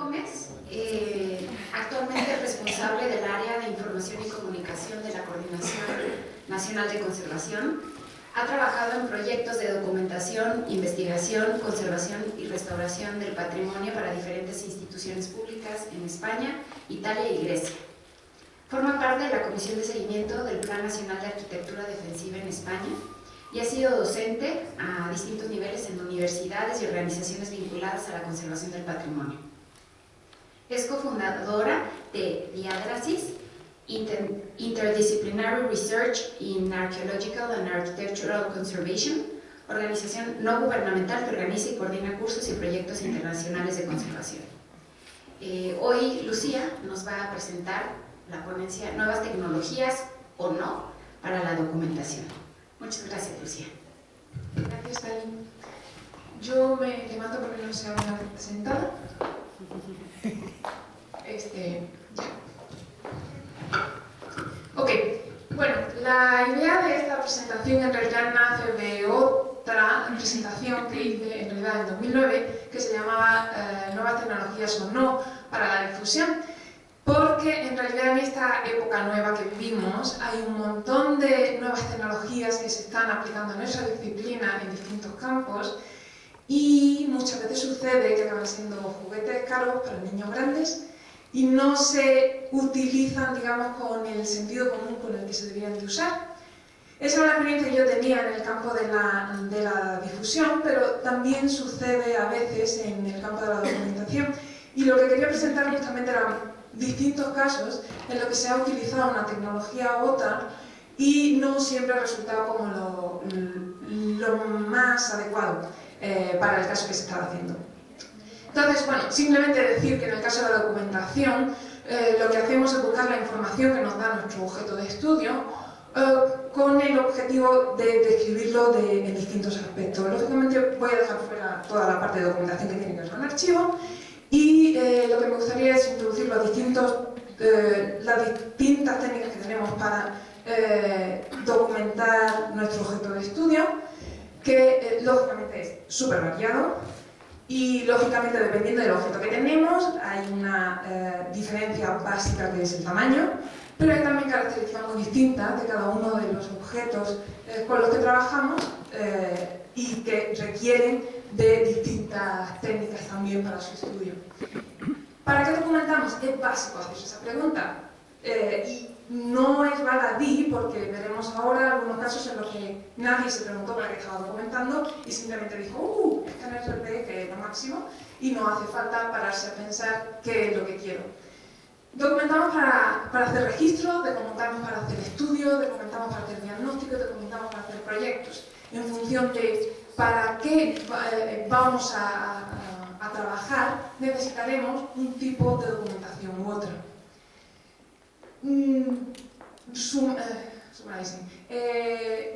Gómez, actualmente es responsable del área de información y comunicación de la Coordinación Nacional de Conservación. Ha trabajado en proyectos de documentación, investigación, conservación y restauración del patrimonio para diferentes instituciones públicas en España, Italia y Grecia. Forma parte de la Comisión de Seguimiento del Plan Nacional de Arquitectura Defensiva en España y ha sido docente a distintos niveles en universidades y organizaciones vinculadas a la conservación del patrimonio. Es cofundadora de Diadrasis, Interdisciplinary Research in Archaeological and Architectural Conservation, organización no gubernamental que organiza y coordina cursos y proyectos internacionales de conservación. Hoy Lucía nos va a presentar la ponencia Nuevas tecnologías o no para la documentación. Muchas gracias, Lucía. Gracias, Tali. Yo me levanto porque no se habla sentada. Ok, bueno, la idea de esta presentación en realidad nace de otra presentación que hice en realidad en 2009 que se llamaba Nuevas tecnologías o no para la difusión, porque en realidad en esta época nueva que vivimos hay un montón de nuevas tecnologías que se están aplicando en nuestra disciplina en distintos campos y muchas veces sucede que acaban siendo juguetes caros para niños grandes y no se utilizan, digamos, con el sentido común con el que se deberían de usar. Esa es la experiencia que yo tenía en el campo de la difusión, pero también sucede a veces en el campo de la documentación. Y lo que quería presentar justamente eran distintos casos en los que se ha utilizado una tecnología u otra y no siempre ha resultado como lo más adecuado para el caso que se estaba haciendo. Entonces, bueno, simplemente decir que en el caso de la documentación lo que hacemos es buscar la información que nos da nuestro objeto de estudio con el objetivo de describirlo en distintos aspectos. Lógicamente voy a dejar fuera toda la parte de documentación que tiene que ver con archivo y lo que me gustaría es introducir las distintas técnicas que tenemos para documentar nuestro objeto de estudio, que lógicamente es súper variado. Y lógicamente, dependiendo del objeto que tenemos, hay una diferencia básica que es el tamaño, pero hay también características muy distintas de cada uno de los objetos con los que trabajamos y que requieren de distintas técnicas también para su estudio. ¿Para qué documentamos? Es básico hacerse esa pregunta. Y no es baladí, porque veremos ahora algunos casos en los que nadie se preguntó para qué estaba documentando y simplemente dijo, escáner 3D, que es lo máximo, y no hace falta pararse a pensar qué es lo que quiero. Documentamos para hacer registro, documentamos para hacer estudio, documentamos para hacer diagnóstico, documentamos para hacer proyectos. En función de para qué vamos a trabajar, necesitaremos un tipo de documentación u otra.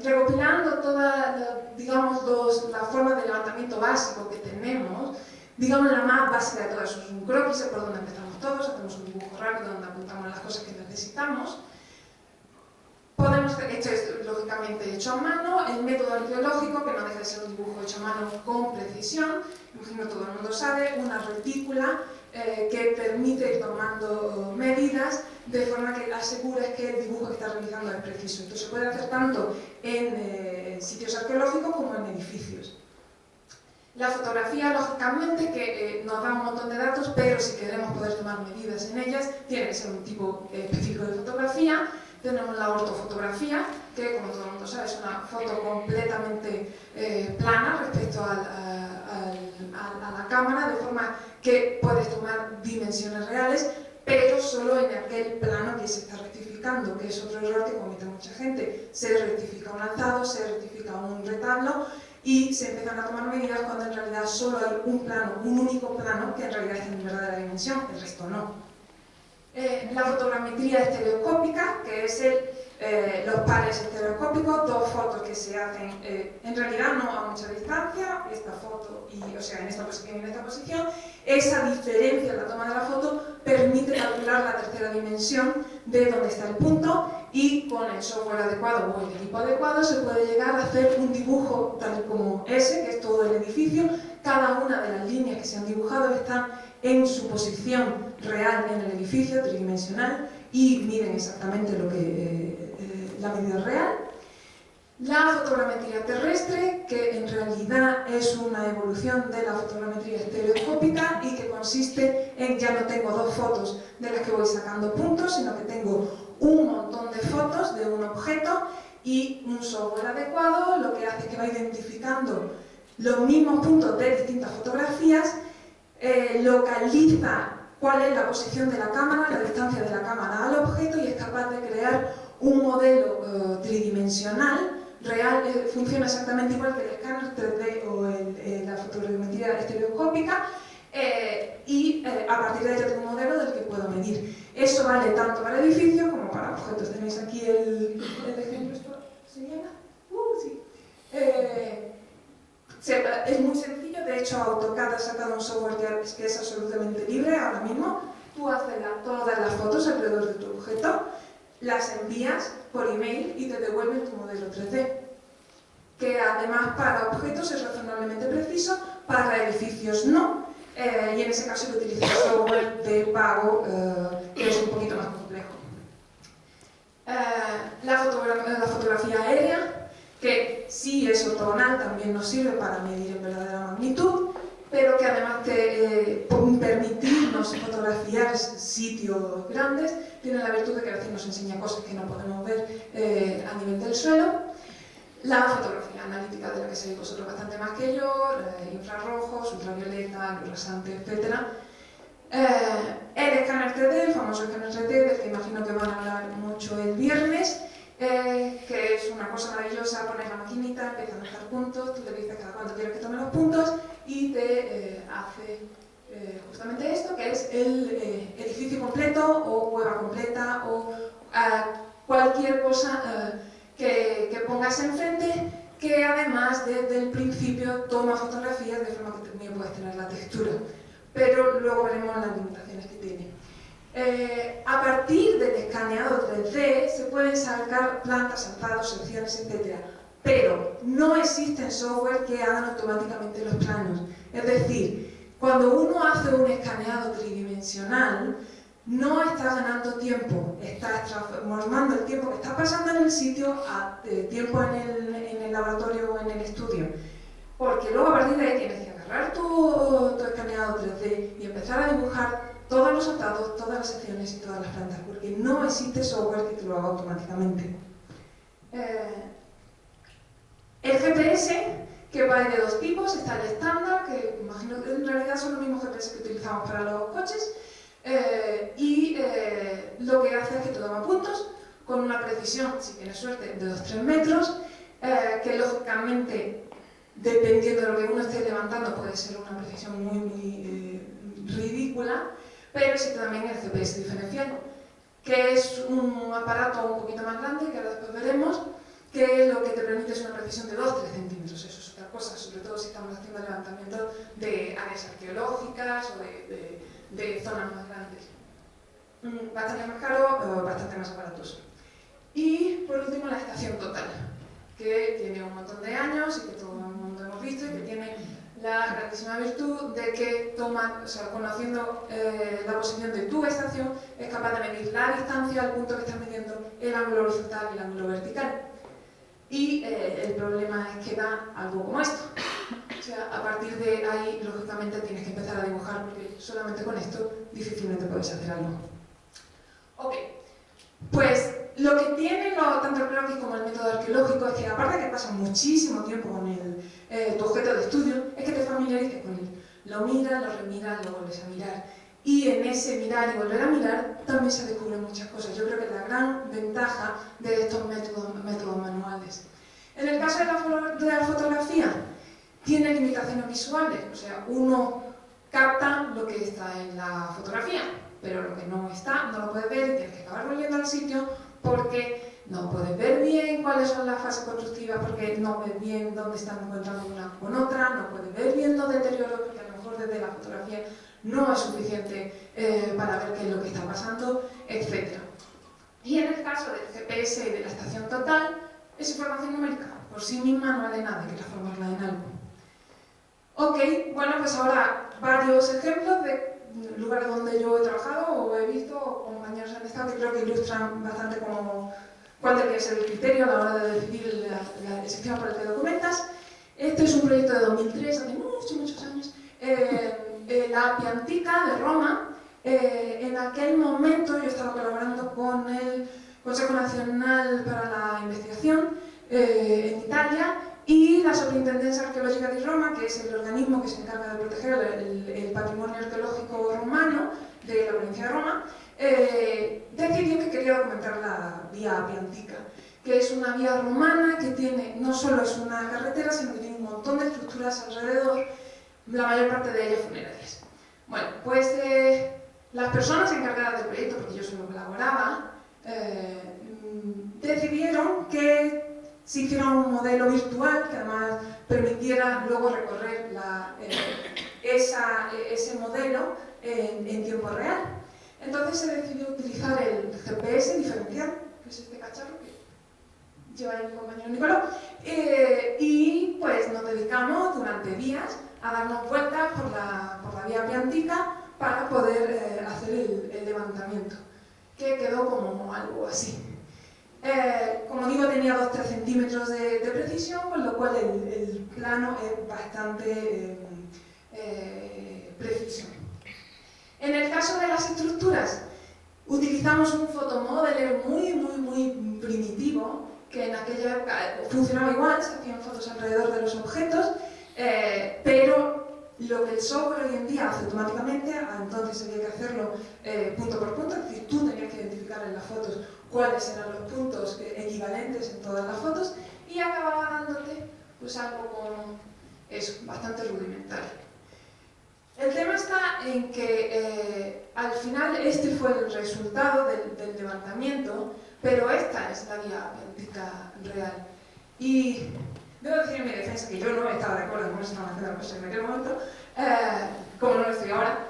Recopilando toda, digamos, la forma de levantamiento básico que tenemos, digamos la más básica de todas, es un croquis, por donde empezamos todos, hacemos un dibujo rápido donde apuntamos las cosas que necesitamos. Esto es lógicamente hecho a mano, el método arqueológico, que no deja de ser un dibujo hecho a mano con precisión, imagino todo el mundo sabe, una retícula que permite ir tomando medidas de forma que asegures que el dibujo que está realizando es preciso. Esto se puede hacer tanto en sitios arqueológicos como en edificios. La fotografía, lógicamente, que nos da un montón de datos, pero si queremos poder tomar medidas en ellas, tiene que ser un tipo específico de fotografía. Tenemos la ortofotografía, que como todo el mundo sabe es una foto completamente plana respecto a la cámara, de forma que puedes tomar dimensiones reales, pero solo en aquel plano que se está rectificando, que es otro error que comete mucha gente. Se rectifica un alzado, se rectifica un retablo y se empiezan a tomar medidas cuando en realidad solo hay un plano, un único plano, que en realidad es en verdadera dimensión, el resto no. La fotogrametría estereoscópica, que es los pares estereoscópicos, dos fotos que se hacen en realidad no a mucha distancia, esta foto o sea, en esta posición y en esta posición. Esa diferencia en la toma de la foto permite calcular la tercera dimensión de dónde está el punto y con el software adecuado o el equipo adecuado se puede llegar a hacer un dibujo tal como ese, que es todo el edificio. Cada una de las líneas que se han dibujado están en su posición real en el edificio, tridimensional, y miden exactamente lo que, la medida real. La fotogrametría terrestre, que en realidad es una evolución de la fotogrametría estereoscópica y que consiste en ya no tengo dos fotos de las que voy sacando puntos, sino que tengo un montón de fotos de un objeto y un software adecuado lo que hace es que va identificando los mismos puntos de distintas fotografías, localiza cuál es la posición de la cámara, la distancia de la cámara al objeto y es capaz de crear un modelo tridimensional real. Funciona exactamente igual que el escáner 3D o la fotogrametría estereoscópica, y a partir de ahí ya tengo un modelo del que puedo medir. Eso vale tanto para edificios como para objetos. Tenéis aquí el ejemplo. ¿Esto se llama? Sí. Es muy sencillo. De hecho, AutoCAD ha sacado un software que es absolutamente libre ahora mismo. Tú haces todas las fotos alrededor de tu objeto, las envías por email y te devuelven tu modelo 3D, que además para objetos es razonablemente preciso, para edificios no, y en ese caso yo utilizo software de pago que es un poquito más complejo. La fotografía aérea, que sí es ortogonal, también nos sirve para medir en verdadera magnitud, pero que además de permitirnos fotografiar sitios grandes, tiene la virtud de que a veces nos enseña cosas que no podemos ver a nivel del suelo. La fotografía analítica, de la que sabéis vosotros bastante más que yo, infrarrojos, ultravioleta, rasante, etc. El escáner 3D, el famoso escáner 3D, del que imagino que van a hablar mucho el viernes, que es una cosa maravillosa. Pones la maquinita, empiezas a marcar puntos, tú le dices cada cuánto quieres que tome los puntos y te hace justamente esto, que es el edificio completo o cueva completa o cualquier cosa que pongas enfrente, que además desde el principio toma fotografías de forma que también puedes tener la textura, pero luego veremos las limitaciones que tiene. A partir del escaneado 3D se pueden sacar plantas, alzados, secciones, etc. Pero no existen software que hagan automáticamente los planos. Es decir, cuando uno hace un escaneado tridimensional, no estás ganando tiempo, estás transformando el tiempo que estás pasando en el sitio a tiempo en el laboratorio o en el estudio. Porque luego a partir de ahí tienes que agarrar tu escaneado 3D y empezar a dibujar todos los atados, todas las secciones y todas las plantas, porque no existe software que te lo haga automáticamente. El GPS, que va de dos tipos, está el estándar, que imagino que en realidad son los mismos GPS que utilizamos para los coches, y lo que hace es que te toma puntos con una precisión, si tienes suerte, de 2-3 metros, que lógicamente, dependiendo de lo que uno esté levantando, puede ser una precisión muy ridícula, pero existe también el GPS diferencial, que es un aparato un poquito más grande, que ahora después veremos, que lo que te permite es una precisión de 2-3 centímetros. Eso es otra cosa, sobre todo si estamos haciendo levantamiento de áreas arqueológicas o de zonas más grandes. Bastante más caro, bastante más aparatoso. Y por último la estación total, que tiene un montón de años y que todo el mundo hemos visto y que tiene la grandísima virtud de que conociendo la posición de tu estación, es capaz de medir la distancia al punto que estás midiendo, el ángulo horizontal y el ángulo vertical. Y el problema es que da algo como esto. O sea, a partir de ahí, lógicamente, tienes que empezar a dibujar, porque solamente con esto difícilmente puedes hacer algo. Ok, pues lo que tiene tanto el croquis como el método arqueológico es que, aparte de que pasas muchísimo tiempo con tu objeto de estudio, es que te familiarices con él. Lo miras, lo remiras, lo vuelves a mirar. Y en ese mirar y volver a mirar también se descubren muchas cosas. Yo creo que es la gran ventaja de estos métodos manuales. En el caso de la fotografía, tiene limitaciones visuales. O sea, uno capta lo que está en la fotografía, pero lo que no está no lo puedes ver y tienes que acabar volviendo al sitio porque no puedes ver bien cuáles son las fases constructivas, porque no ves bien dónde están encontrando una con otra, no puedes ver bien los deterioros porque a lo mejor desde la fotografía no es suficiente para ver qué es lo que está pasando, etc. Y en el caso del GPS y de la estación total, es información numérica. Por sí misma no vale nada, hay que transformarla en algo. Ok, bueno, pues ahora varios ejemplos de lugares donde yo he trabajado o he visto, o compañeros han estado, que creo que ilustran bastante cuál debería ser el criterio a la hora de decidir el sistema por el que documentas. Este es un proyecto de 2003, hace muchos años, la Appia Antica de Roma. En aquel momento yo estaba colaborando con el Consejo Nacional para la Investigación en Italia y la Superintendencia Arqueológica de Roma, que es el organismo que se encarga de proteger el patrimonio arqueológico romano de la provincia de Roma, decidió que quería documentar la vía Appia Antica, que es una vía romana que tiene, no solo es una carretera, sino que tiene un montón de estructuras alrededor, la mayor parte de ellas funerarias. Bueno, pues las personas encargadas del proyecto, porque yo solo colaboraba, decidieron que se hiciera un modelo virtual que además permitiera luego recorrer ese modelo en tiempo real. Entonces se decidió utilizar el GPS diferencial, que es este cacharro que lleva el compañero Nicolás, y pues nos dedicamos durante días a darnos vueltas por la vía Appia Antica para poder hacer el levantamiento, que quedó como algo así. Como digo, tenía 2-3 centímetros de precisión, con lo cual el plano es bastante preciso. En el caso de las estructuras, utilizamos un photomodeler muy primitivo, que en aquella época funcionaba igual, se hacían fotos alrededor de los objetos, pero lo que el software hoy en día hace automáticamente, entonces había que hacerlo punto por punto, es decir, tú tenías que identificar en las fotos cuáles eran los puntos equivalentes en todas las fotos y acababa dándote pues algo como eso, bastante rudimentario. El tema está en que al final este fue el resultado del levantamiento, pero esta es la vía Antica real. Y debo decir en mi defensa que yo no estaba de acuerdo con cómo se estaban haciendo las cosas en aquel momento, como no lo estoy ahora,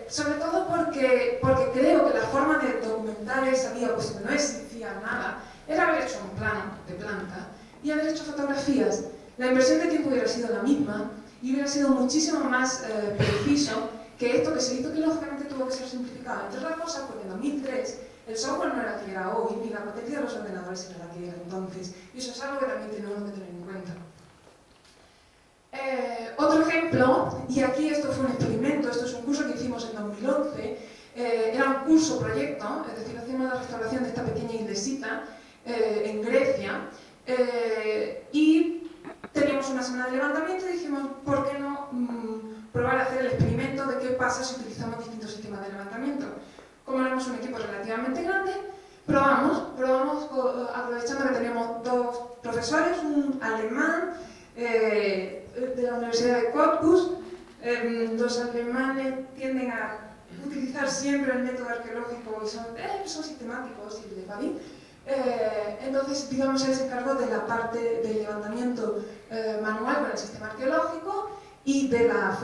sobre todo porque creo que la forma de documentar esa vía, pues no existía nada, era haber hecho un plano de planta y haber hecho fotografías. La inversión de tiempo hubiera sido la misma y hubiera sido muchísimo más preciso que esto que se hizo, que lógicamente tuvo que ser simplificado. Entre otras cosas, porque en 2003 el software no era el que era hoy, ni la potencia de los ordenadores era la que era entonces. Y eso es algo que también tenemos que tener en cuenta. Otro ejemplo, y aquí esto fue un experimento, esto es un curso que hicimos en 2011, era un curso proyecto, es decir, hacíamos la restauración de esta pequeña iglesita en Grecia, y teníamos una semana de levantamiento y dijimos, ¿por qué no probar a hacer el experimento de qué pasa si utilizamos distintos sistemas de levantamiento? Como éramos un equipo relativamente grande, probamos aprovechando que teníamos dos profesores, un alemán de la Universidad de Cottbus. Los alemanes tienden a utilizar siempre el método arqueológico y son sistemáticos y les va bien. Entonces, digamos, él se encargó de la parte del levantamiento manual con el sistema arqueológico y de la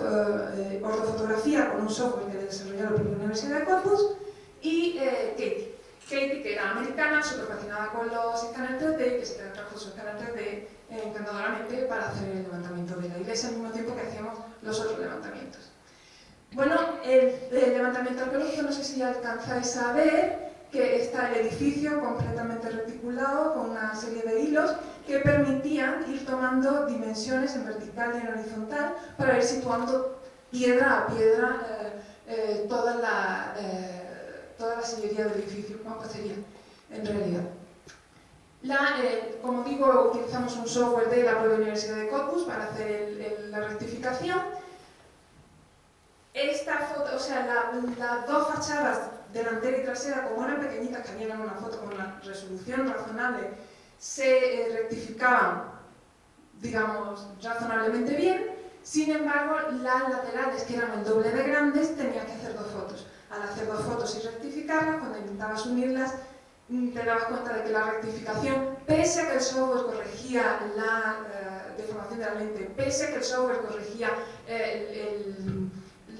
ortofotografía con un software que desarrolló la propia Universidad de Cottbus, y Katie, que era americana, súper fascinada con los escáneres 3D, que se trajo su escáner 3D encantadoramente para hacer el levantamiento de la iglesia al mismo tiempo que hacíamos los otros levantamientos. Bueno, el levantamiento arqueológico, no sé si alcanzáis a ver que está el edificio completamente reticulado con una serie de hilos que permitían ir tomando dimensiones en vertical y en horizontal para ir situando piedra a piedra toda la sillería del edificio. ¿Cuánto sería en realidad? Como digo, utilizamos un software de la propia Universidad de Cottbus para hacer la rectificación. Esta foto, o sea, las dos fachadas delantera y trasera, como eran pequeñitas, que habían en una foto con una resolución razonable, se rectificaban, digamos, razonablemente bien. Sin embargo, las laterales, que eran el doble de grandes, tenías que hacer dos fotos. Al hacer dos fotos y rectificarlas, cuando intentabas unirlas, te dabas cuenta de que la rectificación, pese a que el software corregía la deformación de la lente, pese a que el software corregía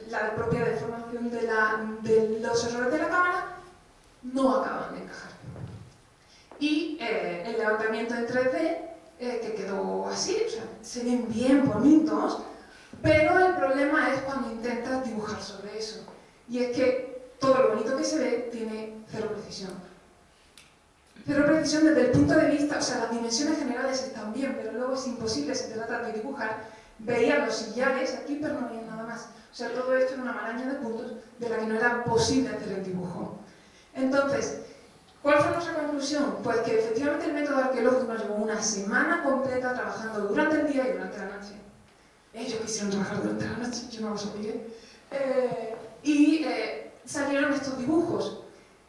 la propia deformación de los errores de la cámara, no acaban de encajar. Y el levantamiento en 3D, que quedó así, o sea, se ven bien bonitos, Pero el problema es cuando intentas dibujar sobre eso. Y es que todo lo bonito que se ve tiene cero precisión. Cero precisión desde el punto de vista, o sea, las dimensiones generales están bien, pero luego es imposible, si te trata de dibujar, veías los sillares aquí, pero no había nada más. O sea, todo esto era una maraña de puntos de la que no era posible hacer el dibujo. Entonces, ¿cuál fue nuestra conclusión? Pues que efectivamente el método arqueológico nos llevó una semana completa trabajando durante el día y durante la noche. Ellos quisieron trabajar durante la noche, yo no los obligué. Salieron estos dibujos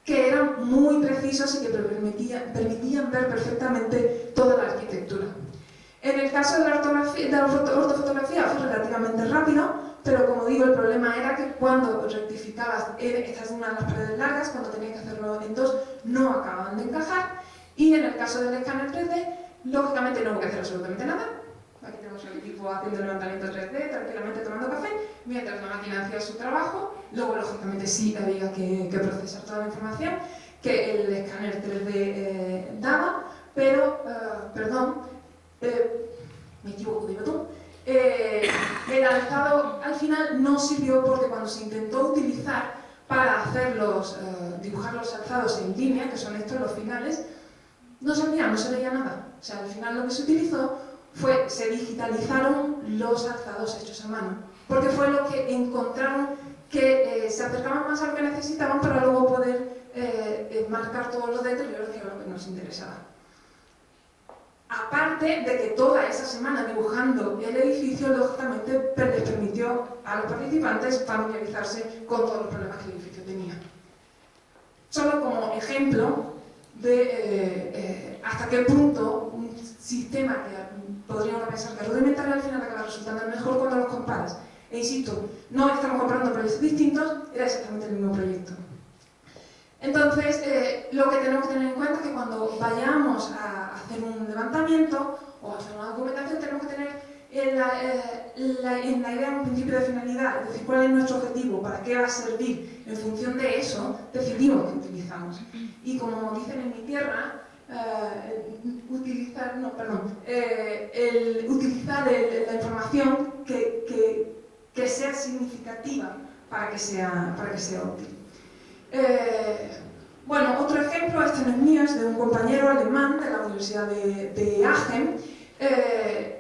que eran muy precisos y que permitían ver perfectamente toda la arquitectura. En el caso de la ortofotografía fue relativamente rápido, pero como digo, el problema era que cuando rectificabas, esta es una de las paredes largas, cuando tenías que hacerlo en dos, no acababan de encajar. Y en el caso del escáner 3D, lógicamente no hubo que hacer absolutamente nada. Aquí tenemos el equipo haciendo el levantamiento 3D, tranquilamente tomando café, mientras la máquina hacía su trabajo. Luego, lógicamente, sí había que procesar toda la información que el escáner 3D daba, pero, me equivoco de botón. El alzado al final no sirvió porque cuando se intentó utilizar para hacer dibujar los alzados en línea, que son estos los finales, no se veía nada. O sea, al final lo que se utilizó se digitalizaron los alzados hechos a mano, porque fue lo que encontraron que se acercaban más a lo que necesitaban para luego poder marcar todos los detalles de lo que nos interesaba. Aparte de que toda esa semana dibujando el edificio, lógicamente les permitió a los participantes familiarizarse con todos los problemas que el edificio tenía. Solo como ejemplo de hasta qué punto un sistema que podríamos pensar que es rudimentario al final acaba resultando el mejor cuando los comparas. E insisto, no estamos comparando proyectos distintos, era exactamente el mismo proyecto. Entonces, lo que tenemos que tener en cuenta es que cuando vayamos a hacer un levantamiento o a hacer una documentación, tenemos que tener en la idea un principio de finalidad, es decir, cuál es nuestro objetivo, para qué va a servir. En función de eso, decidimos qué utilizamos. Y como dicen en mi tierra, utilizar la información que sea significativa para que sea útil. Bueno, otro ejemplo, este no es mío, es de un compañero alemán de la Universidad de Aachen.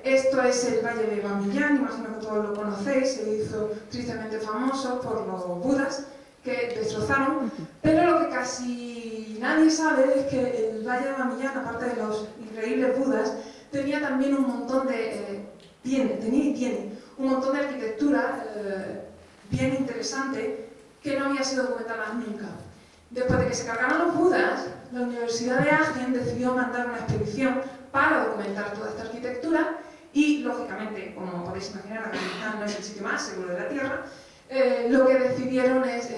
Esto es el Valle de Bamiyan, imagino que todos lo conocéis, se hizo tristemente famoso por los budas que destrozaron, pero lo que casi nadie sabe es que el Valle de Bamiyan, aparte de los increíbles budas, tenía también un montón de... tiene un montón de arquitectura bien interesante que no había sido documentada nunca. Después de que se cargaron los budas, la Universidad de Aachen decidió mandar una expedición para documentar toda esta arquitectura y, lógicamente, como podéis imaginar, Afganistán no es el sitio más seguro de la Tierra, lo que decidieron es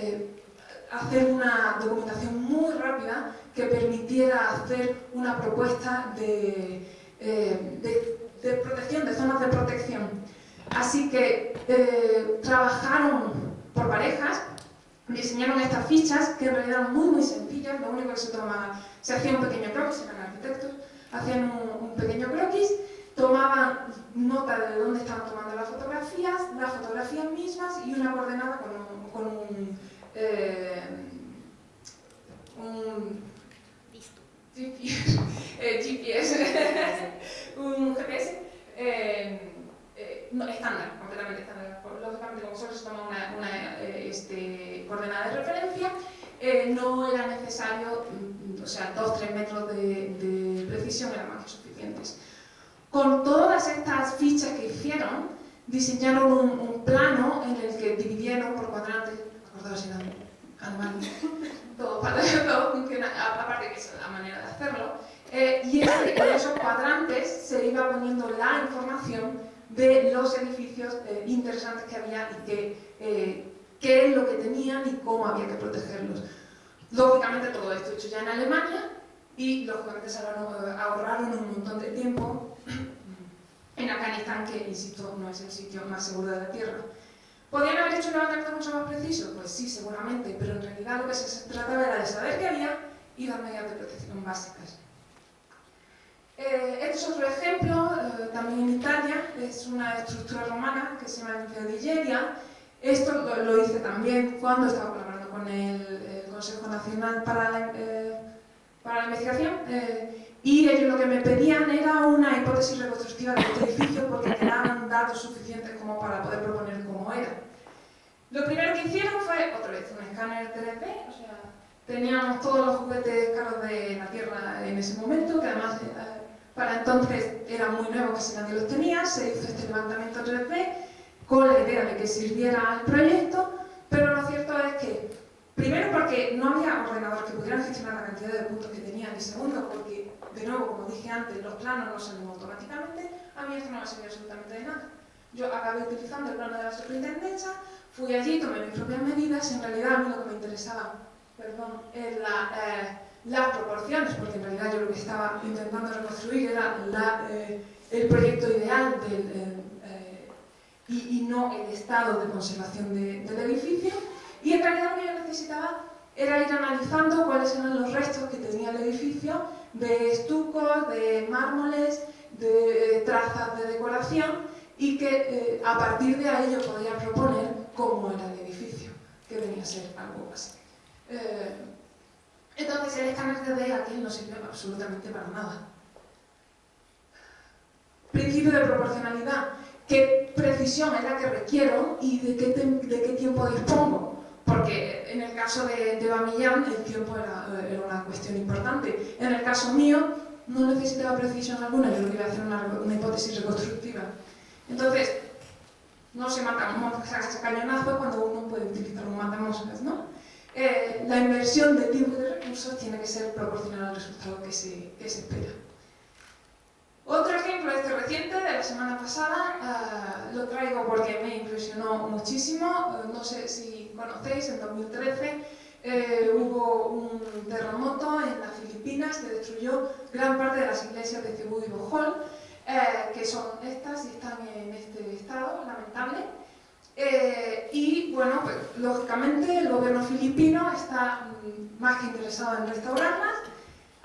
hacer una documentación muy rápida que permitiera hacer una propuesta de protección, de zonas de protección. Así que trabajaron por parejas, diseñaron estas fichas que en realidad eran muy sencillas, lo único que se hacía un pequeño croquis, eran arquitectos, hacían un pequeño croquis, tomaban nota de dónde estaban tomando las fotografías mismas y una coordenada con un GPS, un GPS estándar, completamente estándar. Lógicamente, como solo se toma una coordenada de referencia, no era necesario, o sea, 2-3 metros de precisión eran más que suficientes. Con todas estas fichas que hicieron, diseñaron un plano en el que dividieron por cuadrantes, acordaos si eran animales, todo funciona, aparte que es la manera de hacerlo, y en esos cuadrantes se iba poniendo la información de los edificios interesantes que había y qué es lo que tenían y cómo había que protegerlos. Lógicamente todo esto hecho ya en Alemania y lógicamente se ahorraron un montón de tiempo en Afganistán, que insisto no es el sitio más seguro de la Tierra. ¿Podrían haber hecho un levantamiento mucho más preciso? Pues sí, seguramente, pero en realidad lo que se trataba era de saber qué había y dar medidas de protección básicas. Este es otro ejemplo, también en Italia, es una estructura romana que se llama Infedilleria. Esto lo hice también cuando estaba colaborando con el Consejo Nacional para la Investigación, y ellos lo que me pedían era una hipótesis reconstructiva de este edificio porque quedaban datos suficientes como para poder proponer cómo era. Lo primero que hicieron fue, otra vez, un escáner 3D, o sea, teníamos todos los juguetes caros de la Tierra en ese momento, que además para entonces eran muy nuevos, casi nadie los tenía. Se hizo este levantamiento 3D con la idea de que sirviera al proyecto, pero lo cierto es que, primero porque no había ordenador que pudieran gestionar la cantidad de puntos que tenían, y segundo porque, de nuevo, como dije antes, los planos no salen automáticamente. A mí esto no me sirvió absolutamente de nada. Yo acabé utilizando el plano de la superintendencia, fui allí, tomé mis propias medidas, y en realidad a mí lo que me interesaba, es las proporciones, porque en realidad yo lo que estaba intentando reconstruir era el proyecto ideal y no el estado de conservación del edificio. Y en realidad lo que yo necesitaba era ir analizando cuáles eran los restos que tenía el edificio de estucos, de mármoles, de trazas de decoración, y que a partir de ahí yo podía proponer cómo era el edificio, que venía a ser algo así. Entonces el escáner 3D aquí no sirve absolutamente para nada. Principio de proporcionalidad. ¿Qué precisión es la que requiero y de qué tiempo dispongo? Porque en el caso de Bamillán el tiempo era una cuestión importante. En el caso mío no necesitaba precisión alguna, yo lo que iba a hacer una hipótesis reconstructiva. Entonces, no se matan moscas a cañonazos cuando uno puede utilizar un matamoscas, ¿no? La inversión de tiempo y de recursos tiene que ser proporcional al resultado que se espera. Otro ejemplo reciente de la semana pasada, lo traigo porque me impresionó muchísimo. No sé si conocéis, en 2013 hubo un terremoto en las Filipinas que destruyó gran parte de las iglesias de Cebú y Bohol, que son estas y están en este estado lamentable. Y bueno, pues, lógicamente el gobierno filipino está más que interesado en restaurarlas.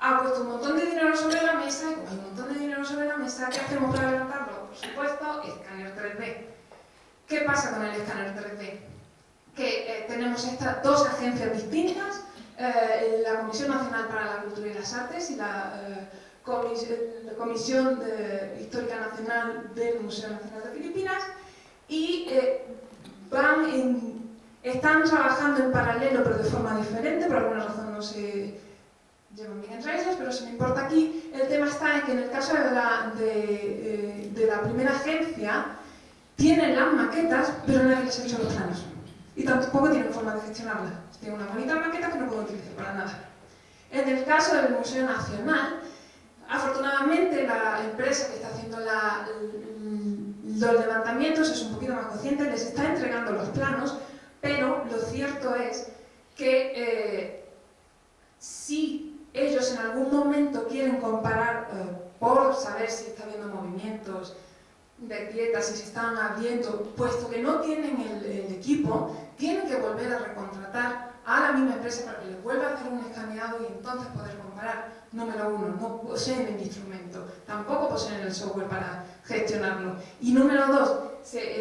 Ha puesto un montón de dinero sobre la mesa, y como hay un montón de dinero sobre la mesa, ¿qué hacemos para levantarlo? Por supuesto, escáner 3D. ¿Qué pasa con el escáner 3D? Que tenemos estas dos agencias distintas, la Comisión Nacional para la Cultura y las Artes y la Comisión Histórica Nacional del Museo Nacional de Filipinas, y están trabajando en paralelo pero de forma diferente. Por alguna razón no se llevan bien entre ellos, pero si me importa aquí, el tema está en que en el caso de la primera agencia tienen las maquetas, pero nadie les ha hecho los planos, y tampoco tienen forma de gestionarlas. Tienen una bonita maqueta que no pueden utilizar para nada. En el caso del Museo Nacional, afortunadamente la empresa que está haciendo los levantamientos es un poquito más consciente, les está entregando los planos, pero lo cierto es que si ellos en algún momento quieren comparar, por saber si está habiendo movimientos de grietas, si se están abriendo, puesto que no tienen el equipo, tienen que volver a recontratar a la misma empresa para que les vuelva a hacer un escaneado y entonces poder comparar. Número uno, no poseen el instrumento, tampoco poseen el software para gestionarlo. Y número dos,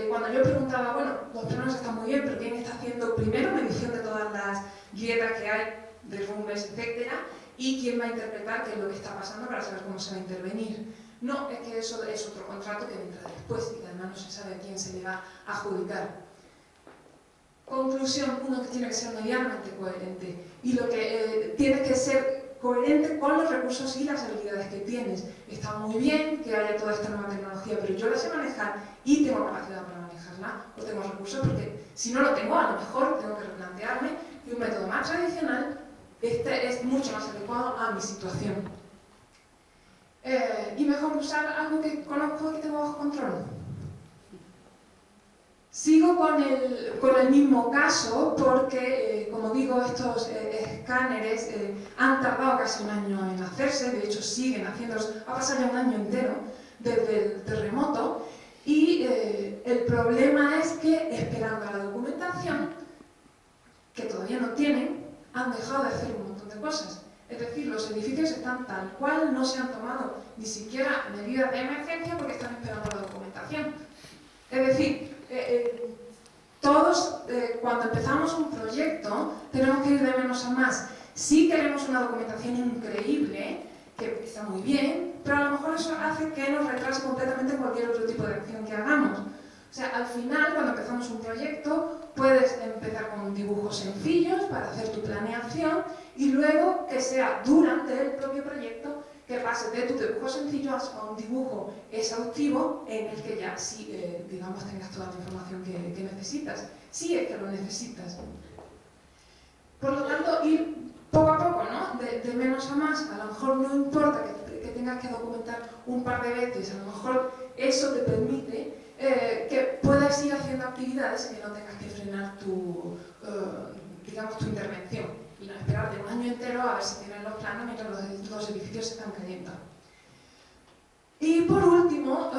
cuando yo preguntaba, bueno, los planos están muy bien, pero ¿quién está haciendo primero medición de todas las grietas que hay, derrumbes, etcétera? ¿Y quién va a interpretar qué es lo que está pasando para saber cómo se va a intervenir? No, es que eso es otro contrato que vendrá después y que además no se sabe a quién se le va a adjudicar. Conclusión, uno que tiene que ser medianamente coherente, y lo que tiene que ser coherente con los recursos y las habilidades que tienes. Está muy bien que haya toda esta nueva tecnología, pero yo la sé manejar y tengo capacidad para manejarla, o tengo recursos, porque si no lo tengo, a lo mejor tengo que replantearme y un método más tradicional es mucho más adecuado a mi situación. Y mejor usar algo que conozco y que tengo bajo control. Sigo con el mismo caso porque, como digo, estos escáneres han tardado casi un año en hacerse, de hecho siguen haciéndolos, ha pasado ya un año entero desde el terremoto, y el problema es que, esperando a la documentación, que todavía no tienen, han dejado de hacer un montón de cosas. Es decir, los edificios están tal cual, no se han tomado ni siquiera medidas de emergencia porque están esperando la documentación. Es decir, todos cuando empezamos un proyecto tenemos que ir de menos a más. Sí queremos una documentación increíble, que está muy bien, pero a lo mejor eso hace que nos retrase completamente cualquier otro tipo de acción que hagamos. O sea, al final, cuando empezamos un proyecto, puedes empezar con dibujos sencillos para hacer tu planeación y luego que sea durante el propio proyecto que pases de tu dibujo sencillo a un dibujo exhaustivo en el que ya sí, digamos, tengas toda la información que necesitas, si es que lo necesitas. Por lo tanto, ir poco a poco, ¿no? De menos a más. A lo mejor no importa que tengas que documentar un par de veces, a lo mejor eso te permite que puedas ir haciendo actividades y que no tengas que frenar digamos, tu intervención y no esperar de un año entero a ver si tienen los planos mientras los edificios se están cayendo. Y por último,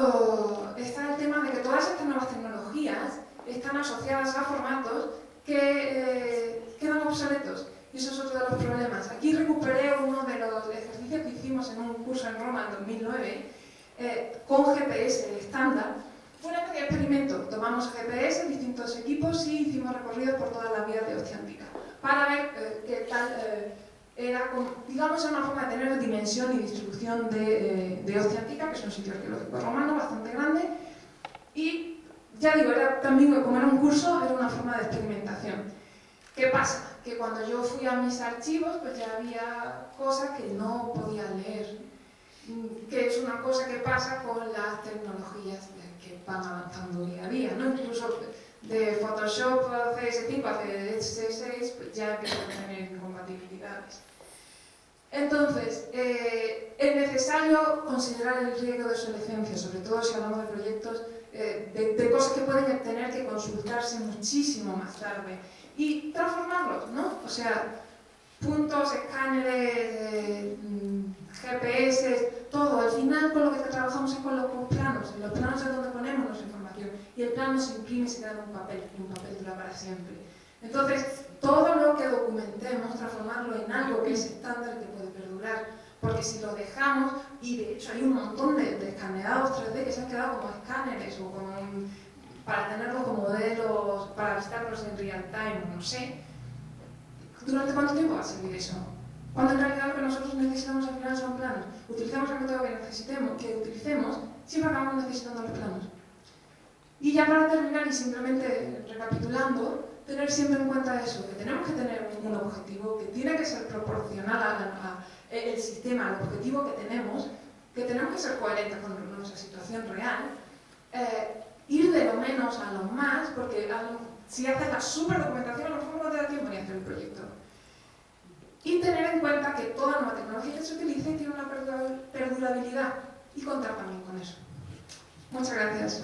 está el tema de que todas estas nuevas tecnologías están asociadas a formatos que quedan obsoletos. Y eso es otro de los problemas. Aquí recuperé uno de los ejercicios que hicimos en un curso en Roma en 2009 con GPS estándar. Fue una especie de experimento. Tomamos GPS, distintos equipos y hicimos recorridos por todas las vías de Hostia Antica para ver qué tal era, digamos, una forma de tener dimensión y distribución de Hostia Antica, que es un sitio arqueológico romano bastante grande. Y ya digo, era también, como era un curso, era una forma de experimentación. ¿Qué pasa? Que cuando yo fui a mis archivos, pues ya había cosas que no podía leer, que es una cosa que pasa con las tecnologías que van avanzando día a día, ¿no? Incluso de Photoshop CS5 a CS6 pues ya empiezan a tener incompatibilidades. Entonces, es necesario considerar el riesgo de obsolescencia, sobre todo si hablamos de proyectos, de cosas que pueden tener que consultarse muchísimo más tarde y transformarlos, ¿no? O sea, puntos, escáneres, GPS, todo. Al final con lo que trabajamos es con los planos. En los planos es donde ponemos nuestra información y el plano se imprime y se queda en un papel, y un papel dura para siempre. Entonces, todo lo que documentemos, transformarlo en algo que es estándar y que puede perdurar. Porque si lo dejamos, y de hecho hay un montón de escaneados 3D que se han quedado como escáneres o como para tenerlos como modelos, para visitarlos en real time, no sé. ¿Durante cuánto tiempo va a servir eso? Cuando en realidad lo que nosotros necesitamos al final son planos. Utilicemos el método que utilicemos, siempre acabamos necesitando los planos. Y ya para terminar y simplemente recapitulando, tener siempre en cuenta eso, que tenemos que tener un objetivo que tiene que ser proporcional al sistema, al objetivo que tenemos que ser coherentes con nuestra situación real, ir de lo menos a lo más, porque si haces la super documentación a lo mejor no te da tiempo ni a hacer el proyecto. Y tener en cuenta que toda nueva tecnología que se utilice tiene una perdurabilidad y contar también con eso. Muchas gracias.